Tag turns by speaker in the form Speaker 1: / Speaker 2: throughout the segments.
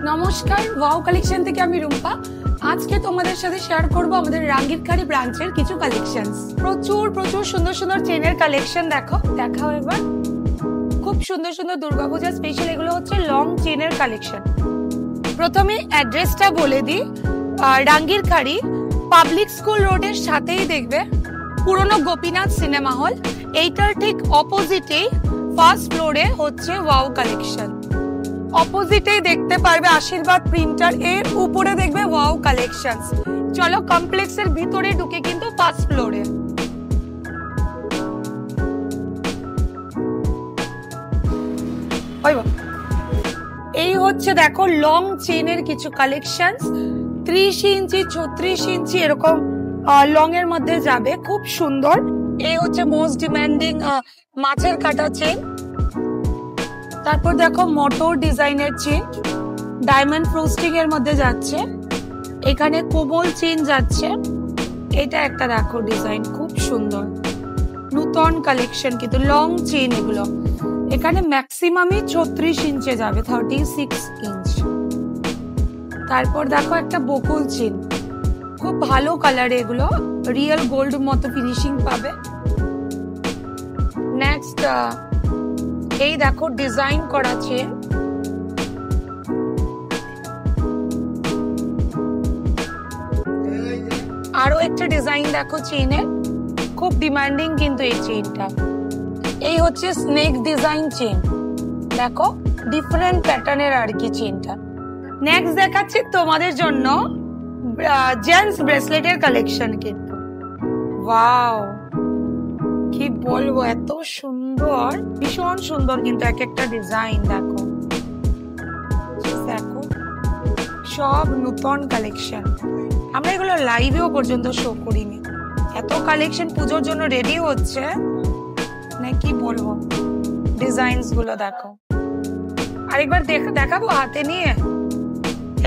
Speaker 1: নমস্কার, wow collection থেকে আমি রুম্পা। আজকে তোমাদের সাথে শেয়ার করব আমাদের রাঙ্গিরখাড়ি ব্রাঞ্চের কিছু কালেকশনস। প্রচুর সুন্দর সুন্দর চেনের কালেকশন দেখাও এবার। খুব সুন্দর সুন্দর দুর্গাপূজা স্পেশাল এগুলো হচ্ছে লং চেনের কালেকশন। প্রথমে অ্যাড্রেসটা বলে দিই, রাঙ্গিরখাড়ি পাবলিক স্কুল রোডের সাথেই দেখবে পুরনো গোপীনাথ সিনেমা হল, এইটার ঠিক অপোজিটেই ফার্স্ট ফ্লোরে হচ্ছে ওয়াও কালেকশন। অপোজিটেই দেখতে পারবে আশীর্বাদ প্রিন্টার, এর উপরে দেখবে ওয়াও কালেকশনস। চলো কমপ্লেক্সের ভিতরে ঢুকে কিন্তু ফার্স্ট ফ্লোরে। এই হচ্ছে দেখো লং চেনের কিছু কালেকশনস, 30 ইঞ্চি 36 ইঞ্চি এরকম লং এর মধ্যে যাবে, খুব সুন্দর। এই হচ্ছে মোস্ট ডিমান্ডিং মাছের কাটা চেন। তারপর দেখো মোটর ডিজাইনের চেন, ডায়মন্ড ফ্রস্টিং এর মধ্যে যাচ্ছে, এখানে কোমল চেন যাচ্ছে। এটা একটা দেখো ডিজাইন খুব সুন্দর, নতুন কালেকশন কিন্তু লং চেন এগুলো। এখানে ম্যাক্সিমামই 36 ইঞ্চে যাবে, 36 ইঞ্চ। তারপর দেখো একটা বকুল চেন, খুব ভালো কালার, এগুলো রিয়েল গোল্ড মতো ফিনিশিং পাবে। নেক্সট এই দেখো ডিজাইন করা চেন, আরো একটা ডিজাইন দেখো চেনের, খুব ডিমান্ডিং কিন্তু এই চেনটা। এই হচ্ছে স্নেক ডিজাইন চেন, দেখো ডিফারেন্ট প্যাটার্নের আর কি চেনটা। নেক্সট দেখাচ্ছি তোমাদের জন্য জেন্টস ব্রেসলেটের কালেকশন, কিন্তু ওয়াও কি বলবো, এত সুন্দর, ভীষণ সুন্দর কিন্তু এক একটা ডিজাইন। দেখো সব নতুন কালেকশন, আমরা এগুলো লাইভেও পর্যন্ত শো করিনি, এত কালেকশন পুজোর জন্য রেডি হচ্ছে না, কি বলবো। ডিজাইনস গুলো দেখো, আরেকবার দেখাবো হাতে নিয়ে।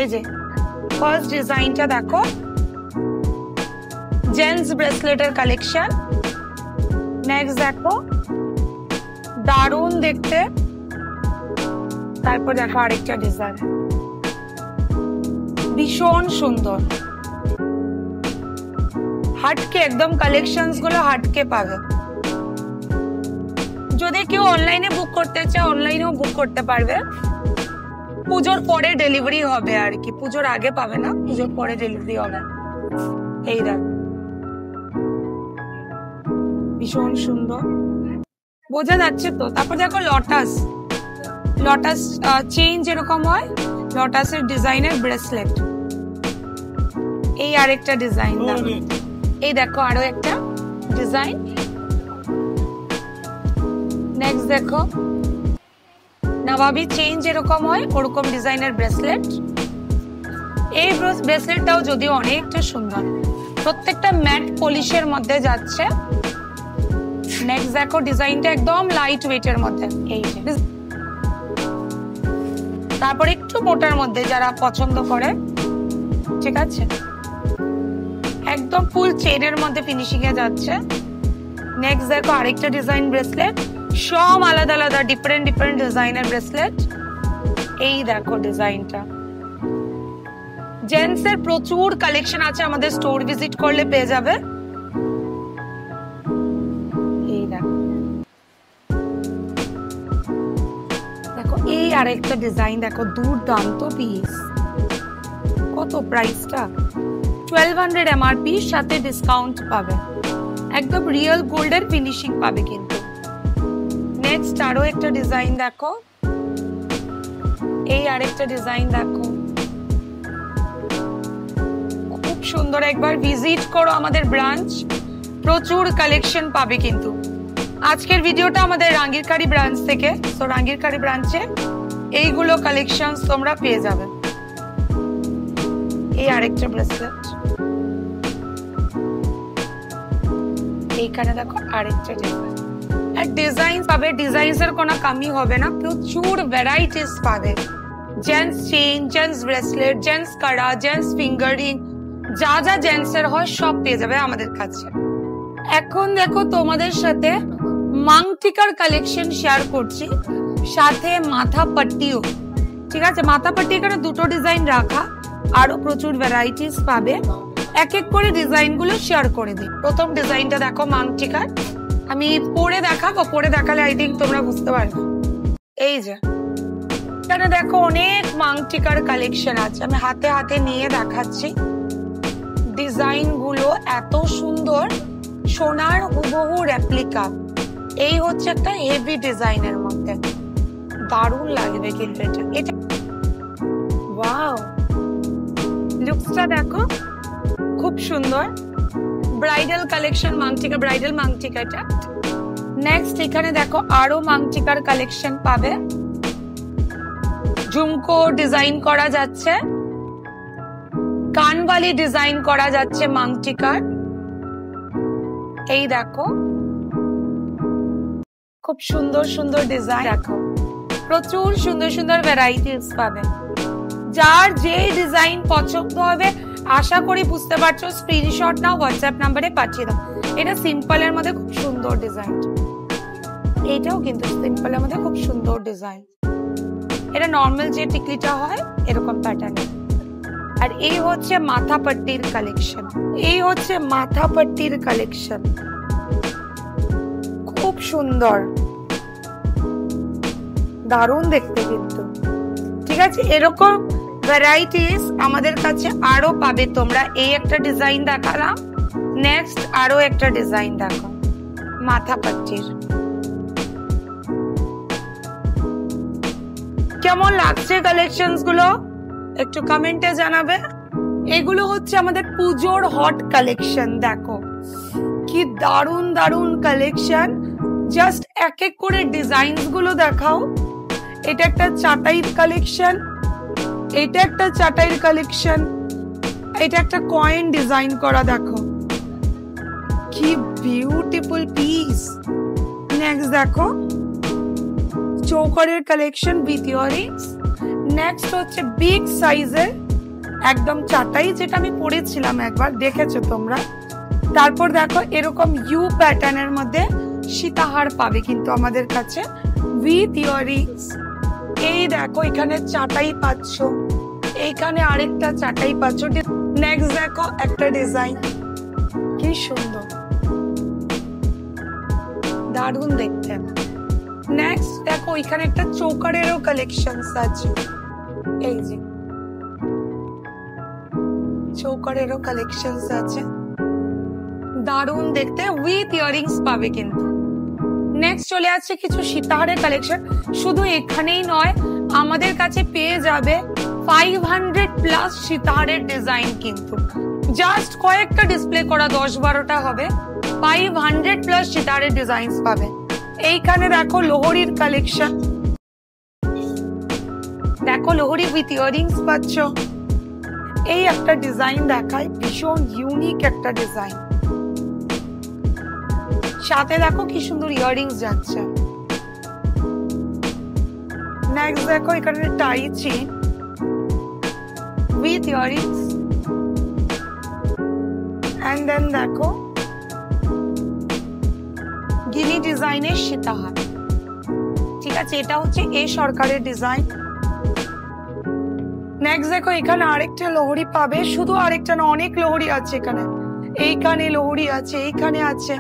Speaker 1: এই যে ফার্স্ট ডিজাইনটা দেখো, জেন্টস ব্রেসলেটের কালেকশন। নেক্সট দেখো দারুণ দেখতে। তারপর দেখো আরেকটা ডিজাইন, ভীষণ সুন্দর, হাটকে একদম কালেকশনস গুলো হাটকে পাবে। যদি কেউ অনলাইনে বুক করতে চায় অনলাইনেও বুক করতে পারবে, পুজোর পরে ডেলিভারি হবে আর কি, পুজোর আগে পাবে না, পুজোর পরে ডেলিভারি হবে। এই দেখো ভীষণ সুন্দর, বোঝা যাচ্ছে তো। তারপর দেখো লটাস চেইন যেরকম হয়, লটাসের ডিজাইনের ব্রেসলেট। এই আরেকটা ডিজাইন, এই দেখো আরো একটা ডিজাইন। নেক্সট দেখো নবাবী চেইন যেরকম হয় ওরকম ডিজাইনের ব্রেসলেট। এই ব্রেসলেটটাও যদিও অনেকটা সুন্দর, প্রত্যেকটা ম্যাট পলিশের মধ্যে যাচ্ছে। নেক্সট দেখো ডিজাইনটা একদম লাইট ওয়েটের মধ্যে, এই যে। তারপর একটু মোটার মধ্যে যারা পছন্দ করে, ঠিক আছে, একদম ফুল চেনের মধ্যে ফিনিশিং এ যাচ্ছে। নেক্সট দেখো আরেকটা ডিজাইন ব্রেসলেট, সব আলাদা আলাদা ডিফারেন্ট ডিজাইনের ব্রেসলেট। এই দেখো ডিজাইনটা। জেন্টস এর প্রচুর কালেকশন আছে, আমাদের স্টোর ভিজিট করলে পেয়ে যাবে। এই দেখো এই আরেকটা ডিজাইন, দেখো দুর্দান্ত পিস। কত প্রাইসটা? 1200 MRP, সাথে ডিসকাউন্ট পাবে, একদম রিয়েল গোল্ডের ফিনিশিং পাবে কিন্তু। নেক্সট আরো একটা ডিজাইন দেখো, এই আরেকটা ডিজাইন দেখো, খুব সুন্দর। একবার ভিজিট করো আমাদের ব্রাঞ্চ, প্রচুর কালেকশন পাবে কিন্তু। আজকের ভিডিওটা আমাদের রাঙ্গিরখাড়ি ব্রাঞ্চ থেকে, তো রাঙ্গিরখাড়ি ব্রাঞ্চে এইগুলো কালেকশন তোমরা পেয়ে যাবে। এই আরেকটা ব্রেসলেট, এইখানে দেখো আরেকটা ডিজাইন। আর ডিজাইন পাবে, ডিজাইনস এর কোনো কমি হবে না, প্রচুর ভ্যারাইটিস পাবে। Gents chain, gents bracelet, gents কড়া, জেন্টস ফিঙ্গারিং, যা যা জেন্টস এর হয় সব পেয়ে যাবে আমাদের কাছে। এখন দেখো তোমাদের সাথে মাংটিকার কালেকশন শেয়ার করছি, সাথে মাথা পট্টিও, ঠিক আছে, মাথাপাট্টি এখানে দুটো ডিজাইন রাখা, আরো প্রচুর ভ্যারাইটিস পাবে। এক এক করে ডিজাইন গুলো শেয়ার করে দিই। প্রথম ডিজাইনটা দেখো মাংটিকার, আমি পরে দেখাবো, পরে দেখালে আই থিঙ্ক তোমরা বুঝতে পারবে। এই যে এখানে দেখো অনেক মাংটিকার কালেকশন আছে, আমি হাতে হাতে নিয়ে দেখাচ্ছি। ডিজাইন গুলো এত সুন্দর, সোনার হুবহু রেপ্লিকা। এই হচ্ছে একটা হেভি ডিজাইনের মধ্যে, দারুণ লাগবে কিন্তু এটা। ওয়াও, লুকসটা দেখো খুব সুন্দর। ব্রাইডাল কালেকশন মাংটিকা, ব্রাইডাল মাংটিকাটা। নেক্সট এখানে দেখো আরো মাংটিকার কালেকশন পাবে। ঝুমকো ডিজাইন করা যাচ্ছে, কানবালি ডিজাইন করা যাচ্ছে মাংটিকার। এই দেখো খুব সুন্দর সুন্দর ডিজাইন, দেখো প্রচুর সুন্দর সুন্দর ভ্যারাইটিস পাবে। যার যে ডিজাইন পছন্দ হবে আশা করি বুঝতে পারছো, স্ক্রিনশট নাও, হোয়াটসঅ্যাপ নাম্বারে পাঠিয়ে দাও। এটা সিম্পলের মধ্যে খুব সুন্দর ডিজাইন, এটাও কিন্তু সিম্পলের মধ্যে খুব সুন্দর ডিজাইন। এটা নর্মাল যে টিকলিটা হয় এরকম প্যাটার্নের। আর এই হচ্ছে মাথাপাট্টির কালেকশন, এই হচ্ছে মাথাপাট্টির কালেকশন, খুব সুন্দর, দারুণ দেখতে কিন্তু। ঠিক আছে, এরকম ভ্যারাইটিস আমাদের কাছে আরো পাবে তোমরা। এই একটা ডিজাইন দেখালাম, নেক্সট আরো একটা ডিজাইন দেখো মাথাপাট্টির। কেমন লাগছে কালেকশনস গুলো একটু কমেন্টে জানাবে। এগুলো হচ্ছে আমাদের পুজোর হট কালেকশন, দেখো কি দারুণ দারুণ কালেকশন। জাস্ট এক এক করে ডিজাইন গুলো দেখাও। এটা একটা চাটাইর কালেকশন, এটা একটা চাটাইর কালেকশন, এটা একটা কয়েন ডিজাইন করা, দেখো কি বিউটিফুল পিস। নেক্সট দেখো চৌকারের কালেকশন উইথ ইয়ারিংস। নেক্সট হচ্ছে বিগ সাইজের একদম চাটাই, যেটা আমি পরেছিলাম একবার, দেখেছো তোমরা। তারপর দেখো এরকম ইউ প্যাটার্নের মধ্যে সীতাহার পাবে কিন্তু আমাদের কাছে উইথ ইয়ারিংস। এই দেখো এখানে চাটাই পাচ্ছ, এইখানে আরেকটা চাটাই পাচ্ছ। নেক্সট দেখো একটা ডিজাইন, কি সুন্দর, দারুণ দেখতে। নেক্সট দেখো এখানে একটা চৌকারেরও কালেকশন আছে, এই যে চৌকারেরও কালেকশন আছে, দারুণ দেখতে, উইথ ইয়ারিংস পাবে কিন্তু। নেক্সট চলে আসছে কিছু সীতাহারের কালেকশন। শুধু এখানেই নয়, আমাদের কাছে পেয়ে যাবে 500 প্লাস সীতাহারের ডিজাইন কিন্তু। জাস্ট কয়েকটা ডিসপ্লে করা 10-12টা হবে, 500 প্লাস সীতাহারের ডিজাইন পাবে। এইখানে দেখো লোহরির কালেকশন, দেখো লোহরি উইথ ইয়ারিংস পাচ্ছ। এই একটা ডিজাইন দেখায়, ভীষণ ইউনিক একটা ডিজাইন, সাথে দেখো কি সুন্দর ইয়ারিংস যাচ্ছে। নেক্সট দেখো এখানে tie chain with earrings, and then দেখো গিনি ডিজাইনের সীতাহার। ঠিক আছে, এটা হচ্ছে এ সরকারের ডিজাইন। নেক্সট দেখো এখানে আরেকটা লোহরি পাবে, শুধু আরেকটা না, অনেক লোহরি আছে এখানে। এইখানে লোহরি আছে, এইখানে আছে,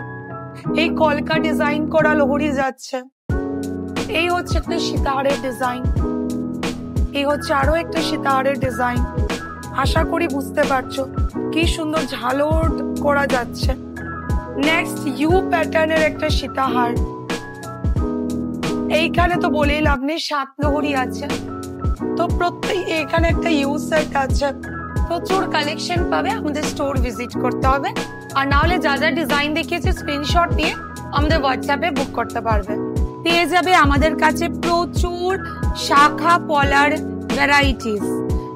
Speaker 1: এই কলকা ডিজাইন করা লোহরি যাচ্ছে। এই হচ্ছে একটা সীতাহারের ডিজাইন, এই হচ্ছে আরো একটা সীতাহারের ডিজাইন। আশা করি বুঝতে পারছো কি সুন্দর ঝালর করা যাচ্ছে। নেক্সট ইউ প্যাটার্নের একটা সীতাহার। এইখানে তো বলেই লাভ নেই, 7 লোহরি আছে, তো প্রত্যেক এখানে একটা ইউ সেট আছে। প্রচুর কালেকশন পাবে, আমাদের স্টোর ভিজিট করতে হবে। আর না হলে যা যা ডিজাইন দেখিয়েছে স্ক্রিনশট নিয়ে আমাদের হোয়াটসঅ্যাপে বুক করতে পারবে। পেয়ে যাবে আমাদের কাছে প্রচুর শাখা পলার ভ্যারাইটিস।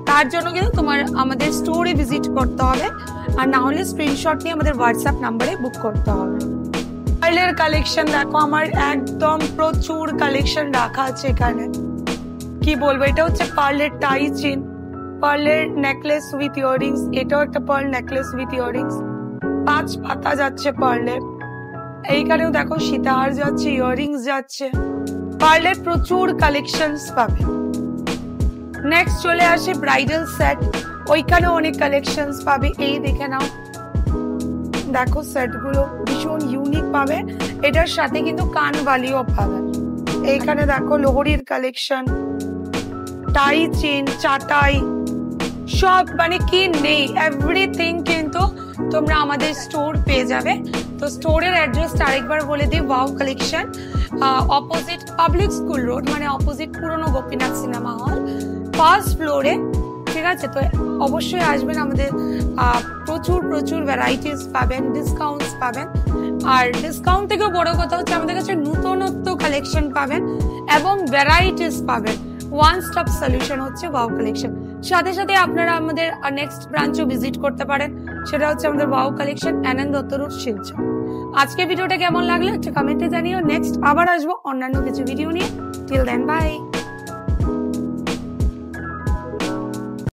Speaker 1: তার জন্য কিন্তু তোমার আমাদের স্টোরে ভিজিট করতে হবে, আর না হলে স্ক্রিনশট নিয়ে আমাদের হোয়াটসঅ্যাপ নাম্বারে বুক করতে হবে। পার্লের কালেকশন দেখো, আমার একদম প্রচুর কালেকশন রাখা আছে এখানে, কি বলবো। এটা হচ্ছে পার্লের টাই চেন, পার্লের নেকলেস উইথ ইয়ারিংস। এটাও একটা পার্ল নেকলেস উইথ ইয়ারিংস, 5 পাতা যাচ্ছে পার্লের। এইখানেও দেখো সীতাহার যাচ্ছে, ইয়ারিংস যাচ্ছে। পার্লের প্রচুর কালেকশনস পাবে। নেক্সট চলে আসে ব্রাইডাল সেট, ওইখানেও অনেক কালেকশনস পাবে। এই দেখে নাও, দেখো সেট গুলো ভীষণ ইউনিক পাবে। এটার সাথে কিন্তু কানবালিও পাবে। এইখানে দেখো লোহরির কালেকশন, টাই চেন, চাটাই, সব মানে কি নেই, এভরিথিং কিন্তু তোমরা আমাদের স্টোর পেয়ে যাবে। তো স্টোরের অ্যাড্রেসটা আরেকবার বলে দিই, wow collection, opposite public school road, মানে অপোজিট পুরনো গোপীনাথ সিনেমা হল, ফার্স্ট ফ্লোরে। ঠিক আছে, তো অবশ্যই আসবেন। আমাদের প্রচুর প্রচুর ভ্যারাইটিস পাবেন, ডিসকাউন্টস পাবেন। আর ডিসকাউন্ট থেকেও বড় কথা হচ্ছে আমাদের কাছে নূতনত্ব কালেকশন পাবেন এবং ভ্যারাইটিস পাবেন। ওয়ান স্টপ সলিউশন হচ্ছে ওয়াও কালেকশন। সাথে সাথে আপনারা আমাদের নেক্সট ব্রাঞ্চও ভিজিট করতে পারেন, সেটা হচ্ছে আমাদের ওয়াও কালেকশন, আনন্দ দত্ত রোড, শিলচর। আজকে ভিডিওটা কেমন লাগলো একটু কমেন্টে জানিও। নেক্সট আবার আসবো অন্যান্য কিছু ভিডিও নিয়ে। Till then, by.